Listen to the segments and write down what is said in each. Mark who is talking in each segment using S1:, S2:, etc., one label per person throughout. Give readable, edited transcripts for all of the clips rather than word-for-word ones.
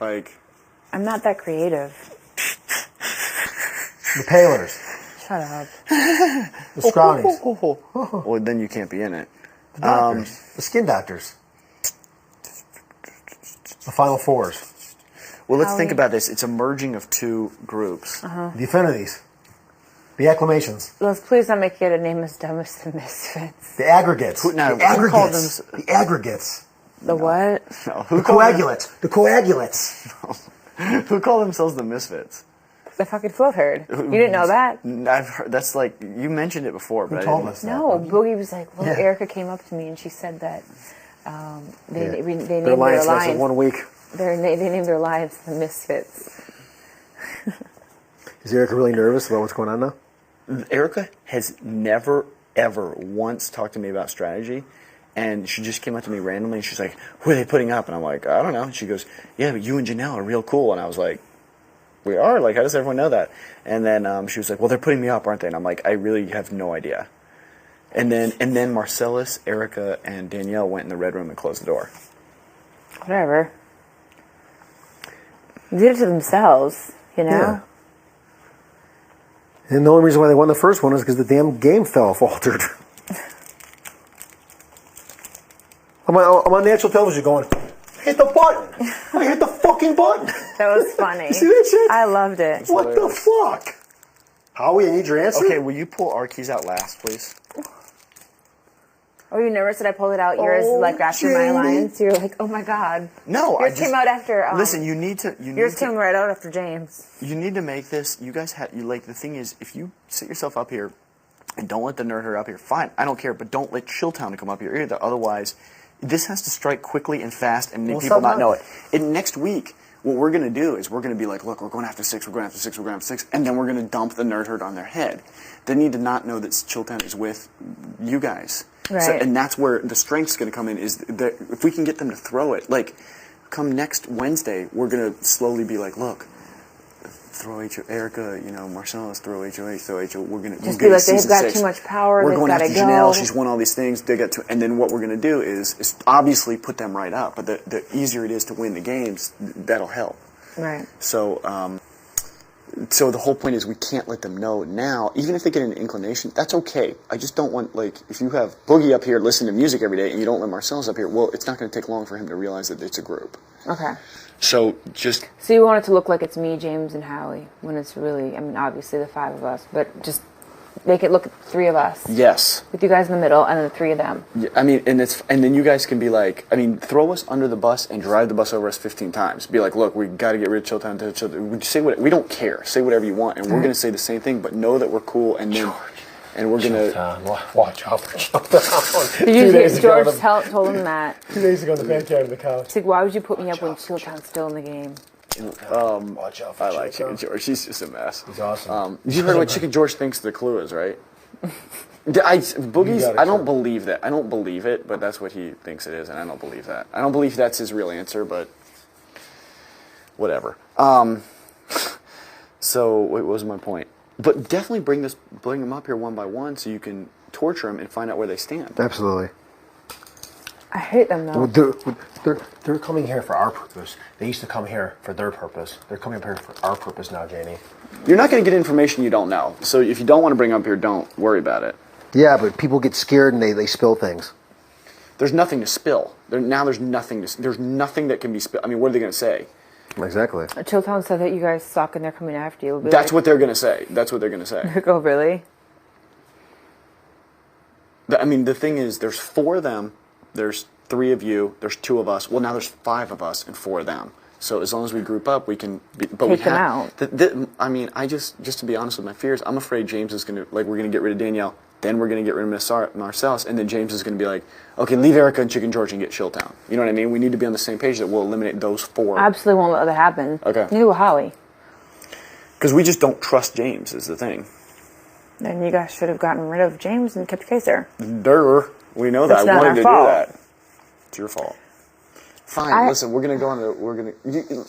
S1: Like,
S2: I'm not that creative.
S3: The Palers.
S2: Shut up.
S3: The Scrownies.
S1: well, then you can't be in it.
S3: The doctors. The skin doctors. The Final Fours.
S1: Well, let's
S2: Howie.
S1: think about this. It's a merging of two groups.
S3: The Affinities. The Acclamations.
S2: Let's please not make it a name as dumb as the Misfits.
S3: The Aggregates.
S1: Now,
S3: the
S1: who called
S3: Aggregates.
S1: them-
S3: The Aggregates.
S2: The what?
S1: No,
S3: The Coagulates. The Coagulates.
S1: who call themselves the Misfits?
S2: The fucking float herd. You didn't know that?
S1: I've heard, that's like, you mentioned it before, but
S3: Who
S1: I
S3: told
S1: didn't.
S3: us that?
S2: No, Boogie was like, well,
S3: Yeah.
S2: Erica came up to me and she said that they named
S3: Their
S2: their
S3: alliance lasted
S2: lines.
S3: 1 week.
S2: They named their lines the Misfits.
S3: Is Erica really nervous about what's going on now?
S1: Erica has never, ever once talked to me about strategy, and she just came up to me randomly, and she's like, who are they putting up? And I'm like, I don't know. And she goes, yeah, but you and Janelle are real cool. And I was like, we are? Like, how does everyone know that? And then she was like, well, they're putting me up, aren't they? And I'm like, I really have no idea. And then Marcellas, Erica, and Danielle went in the red room and closed the door.
S2: Whatever. They did it to themselves, you know?
S3: Yeah. And the only reason why they won the first one is because the damn game faltered. I'm on national television going, hit the button. I hit the fucking button.
S2: That was funny.
S3: See that shit?
S2: I loved it.
S3: What the fuck? Howie, I need your answer.
S1: Okay, will you pull our keys out last, please?
S2: Were you nervous that I pulled it out yours like after my
S3: Jamie.
S2: lines? You're like, oh my god.
S1: No,
S2: Yours came out after.
S1: Listen, you need to.
S2: Yours came right out after James.
S1: You need to make this. You guys have. You like the thing is, if you sit yourself up here, and don't let the nerd herd up here. Fine, I don't care, but don't let Chilltown come up here either. Otherwise, this has to strike quickly and fast, and make people not know it. And next week, what we're going to do is we're going to be like, look, we're going after 6, we're going after 6, we're going after 6, and then we're going to dump the nerd herd on their head. They need to not know that Chilltown is with you guys.
S2: Right.
S1: So, and that's where the strength's going to come in, is that if we can get them to throw it, like, come next Wednesday, we're going to slowly be like, look, throw Erica, you know, Marcellas, throw HOH, we're going to
S2: Just be like, they've got too much power,
S1: we're
S2: they've
S1: going
S2: got
S1: after
S2: to go.
S1: Janelle, she's won all these things, they got to, and then what we're going to do is obviously put them right up, but the easier it is to win the games, that'll help.
S2: Right.
S1: So, so the whole point is we can't let them know now, even if they get an inclination, that's okay. I just don't want, like, if you have Boogie up here listening to music every day and you don't let Marcellas up here, well, it's not going to take long for him to realize that it's a group.
S2: Okay.
S1: So just...
S2: So you want it to look like it's me, James, and Howie, when it's really, I mean, obviously the 5 of us, but just make it look like 3 of us.
S1: Yes.
S2: With you guys in the middle, and then the 3 of them.
S1: Yeah, I mean, and then you guys can be like, I mean, throw us under the bus and drive the bus over us 15 times. Be like, look, we got to get rid of Chilltown. We say we don't care. Say whatever you want, and we're going to say the same thing, but know that we're cool, and then, and we're going to
S3: watch out for Chilltown.
S2: Did you hear George told him that?
S3: 2 days ago in the backyard of the couch.
S2: He's like, why would you put me up when Chilltown's still in the game?
S3: Watch out for
S1: I like
S3: Chilltown.
S1: Chicken George. He's just a mess.
S3: He's awesome.
S1: You heard what Chicken George thinks the clue is, right? Boogie's, I don't believe that. I don't believe it, but that's what he thinks it is, and I don't believe that. I don't believe that's his real answer, but whatever. So what was my point? But definitely bring them up here one by one so you can torture them and find out where they stand.
S3: Absolutely.
S2: I hate them, though.
S3: They're coming here for our purpose. They used to come here for their purpose. They're coming up here for our purpose now, Janie.
S1: You're not going to get information you don't know. So if you don't want to bring them up here, don't worry about it.
S3: Yeah, but people get scared and they spill things.
S1: There's nothing to spill. There's nothing that can be spilled. I mean, what are they going to say?
S3: Exactly.
S2: Chilltown said that you guys suck and they're coming after you.
S1: That's what they're going to say. That's what they're going to say.
S2: Oh, really?
S1: I mean, the thing is, there's 4 of them, there's 3 of you, there's 2 of us. Well, now there's 5 of us and 4 of them. So as long as we group up, we can.
S2: Take them out.
S1: I mean, just to be honest with my fears, I'm afraid James is going to, like, we're going to get rid of Danielle, then we're going to get rid of Marcellas, and then James is going to be like, okay, leave Erica and Chicken George and get Chilltown. You know what I mean? We need to be on the same page that we'll eliminate those 4.
S2: I absolutely won't let that happen.
S1: Okay.
S2: Neither will Howie.
S1: Because we just don't trust James is the thing.
S2: Then you guys should have gotten rid of James and kept Kaiser.
S1: Durr. We know that.
S2: That's
S1: I
S2: not
S1: wanted
S2: our
S1: to
S2: fault.
S1: do that. It's your fault. Fine, listen, we're going to go on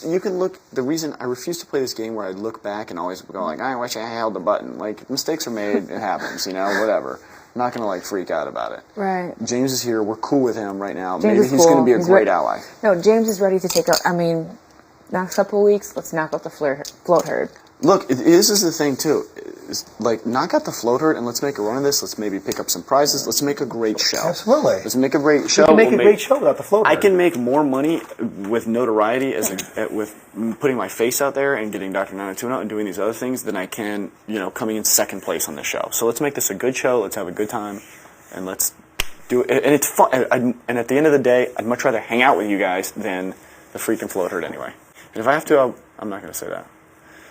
S1: you can look, the reason I refuse to play this game where I look back and always go like, I wish I held the button. Like, mistakes are made, it happens, you know, whatever. I'm not going to, like, freak out about it.
S2: Right.
S1: James is here, we're cool with him right now.
S2: James
S1: Maybe
S2: is
S1: he's going to
S2: cool.
S1: be a
S2: He's
S1: great ally.
S2: No, James is ready to take out, I mean, next couple of weeks, let's knock out the float herd.
S1: Look, this is the thing too. Is like, knock out the float herd and let's make a run of this. Let's maybe pick up some prizes. Let's make a great show.
S3: Absolutely.
S1: Let's make a great show.
S3: You can make a great show without the float herd.
S1: I can make more money with notoriety with putting my face out there and getting Dr. 90210 and doing these other things than I can, coming in second place on the show. So let's make this a good show. Let's have a good time, and let's do it. And it's fun. And at the end of the day, I'd much rather hang out with you guys than the freaking float herd anyway. And if I have to, I'm not going to say that.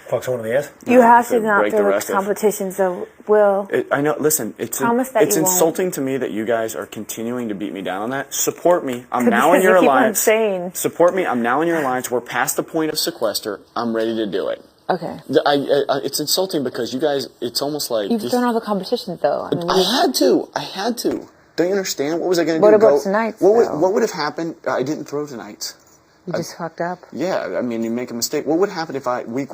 S3: Fuck someone in the ass?
S4: You have to not
S1: break
S4: do
S1: the rest
S4: the competitions, though, Will.
S1: I know. Listen, it's insulting to me that you guys are continuing to beat me down on that. Support me. I'm now in your alliance. Support me. I'm now in your alliance. We're past the point of sequester. I'm ready to do it.
S2: Okay.
S1: It's insulting because you guys. It's almost like
S2: you've done all the competitions, though.
S1: I had to. Don't you understand? What was I going to do?
S2: What about tonight?
S1: What would have happened? I didn't throw tonight.
S2: You just fucked up?
S1: Yeah, I mean, you make a mistake. What would happen if week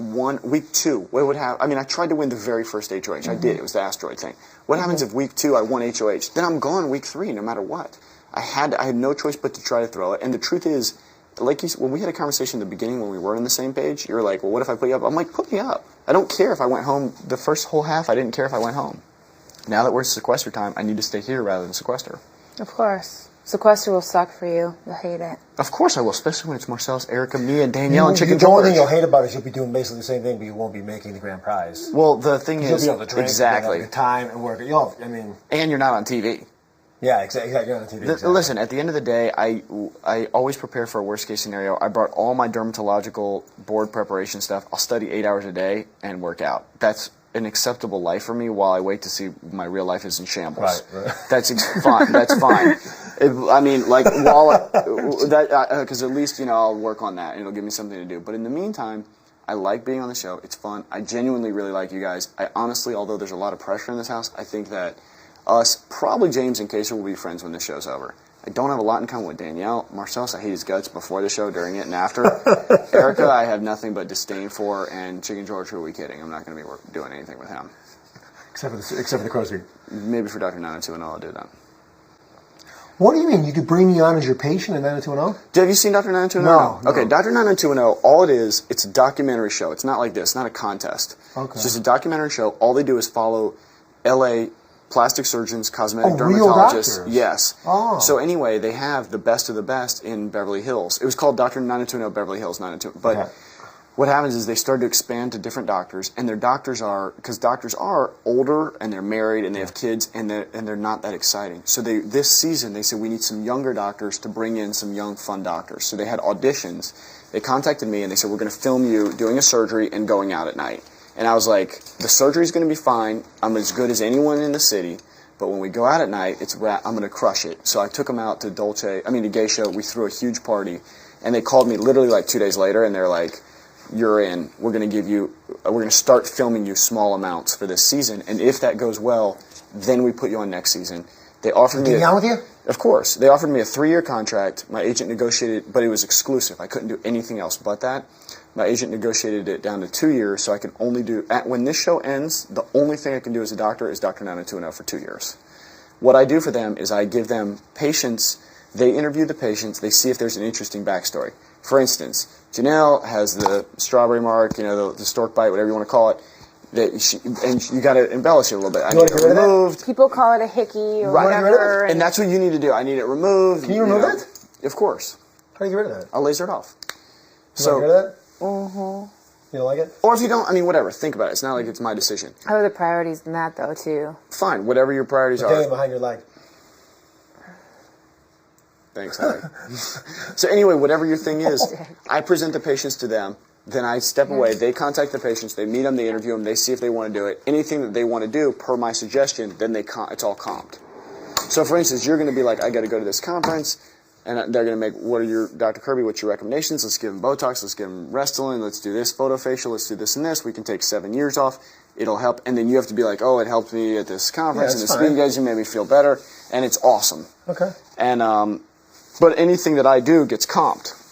S1: 2, what would happen? I mean, I tried to win the very first HOH. Mm-hmm. I did. It was the asteroid thing. What happens if week 2 I won HOH? Then I'm gone week 3 no matter what. I had no choice but to try to throw it. And the truth is, like you said, when we had a conversation in the beginning when we were on the same page, you were like, well, what if I put you up? I'm like, put me up. I don't care if I went home. The first whole half, I didn't care if I went home. Now that we're sequester time, I need to stay here rather than sequester.
S2: Of course. Sequester will suck for you. You'll hate it.
S1: Of course I will, especially when it's Marcellas, Erica, Mia, Danielle, and Chicken George.
S3: The only thing you'll hate about it is you'll be doing basically the same thing, but you won't be making the grand prize.
S1: Well, the thing is,
S3: you'll be able to drink,
S1: exactly,
S3: have time and work.
S1: And you're not on TV.
S3: Yeah, exactly. You're not on TV. Exactly.
S1: Listen, at the end of the day, I always prepare for a worst case scenario. I brought all my dermatological board preparation stuff. I'll study 8 hours a day and work out. That's an acceptable life for me while I wait to see my real life is in shambles.
S3: Right.
S1: That's fine. That's fine. Because at least I'll work on that and it'll give me something to do. But in the meantime, I like being on the show. It's fun. I genuinely really like you guys. I honestly, although there's a lot of pressure in this house, I think that us, probably James and Kaser, will be friends when this show's over. I don't have a lot in common with Danielle. Marcellas, I hate his guts before the show, during it, and after. Erica, I have nothing but disdain for, and Chicken George, who are we kidding? I'm not going to be doing anything with him.
S3: Except for the crow's feet.
S1: Maybe for Dr. 90210, I'll do that.
S3: What do you mean? You could bring me on as your patient in 90210?
S1: Have you seen Dr. 90210? No. Okay, Dr. 90210, all it is, it's a documentary show. It's not like this. It's not a contest. Okay. It's just a documentary show. All they do is follow L.A. plastic surgeons, cosmetic dermatologists.
S3: Real doctors.
S1: Yes.
S3: Oh.
S1: So anyway, they have the best of the best in Beverly Hills. It was called Dr. 90210 Beverly Hills 902. But what happens is they started to expand to different doctors, and their doctors are, because doctors are older and they're married and they have kids and they're not that exciting. So this season they said we need some younger doctors to bring in some young fun doctors. So they had auditions. They contacted me and they said we're going to film you doing a surgery and going out at night. And I was like, the surgery's going to be fine. I'm as good as anyone in the city. But when we go out at night, I'm going to crush it. So I took them out to Geisha. We threw a huge party. And they called me literally like 2 days later, and they're like, you're in. We're going to start filming you small amounts for this season. And if that goes well, then we put you on next season. They offered me...
S3: on with you?
S1: Of course. They offered me a 3-year contract. My agent negotiated, but it was exclusive. I couldn't do anything else but that. My agent negotiated it down to 2 years, so I can only do... When this show ends, the only thing I can do as a doctor is Dr. 90210 for 2 years. What I do for them is I give them patients. They interview the patients. They see if there's an interesting backstory. For instance, Janelle has the strawberry mark, the stork bite, whatever you want to call it. And you got to embellish it a little bit. I need it removed.
S2: People call it a hickey or whatever.
S1: And that's what you need to do. I need it removed.
S3: Can you remove it?
S1: Of course.
S3: How do you get rid of that?
S1: I'll laser it off.
S3: You want to get rid of that?
S2: Mm-hmm.
S3: You don't like it?
S1: Or if you don't, whatever. Think about it. It's not like it's my decision.
S2: I have other priorities than that, though, too.
S1: Fine. Whatever your priorities are.
S3: Getting behind your leg.
S1: Thanks, Howie. So anyway, whatever your thing is, I present the patients to them. Then I step away. They contact the patients. They meet them. They interview them. They see if they want to do it. Anything that they want to do, per my suggestion, then it's all comped. So, for instance, you're going to be like, I got to go to this conference, and they're going to make, Dr. Kirby, what's your recommendations? Let's give them Botox. Let's give them Restylane. Let's do this photofacial. Let's do this and this. We can take 7 years off. It'll help. And then you have to be like, oh, it helped me at this conference, and the speed guys, you made me feel better, and it's awesome.
S3: Okay.
S1: And, but anything that I do gets comped.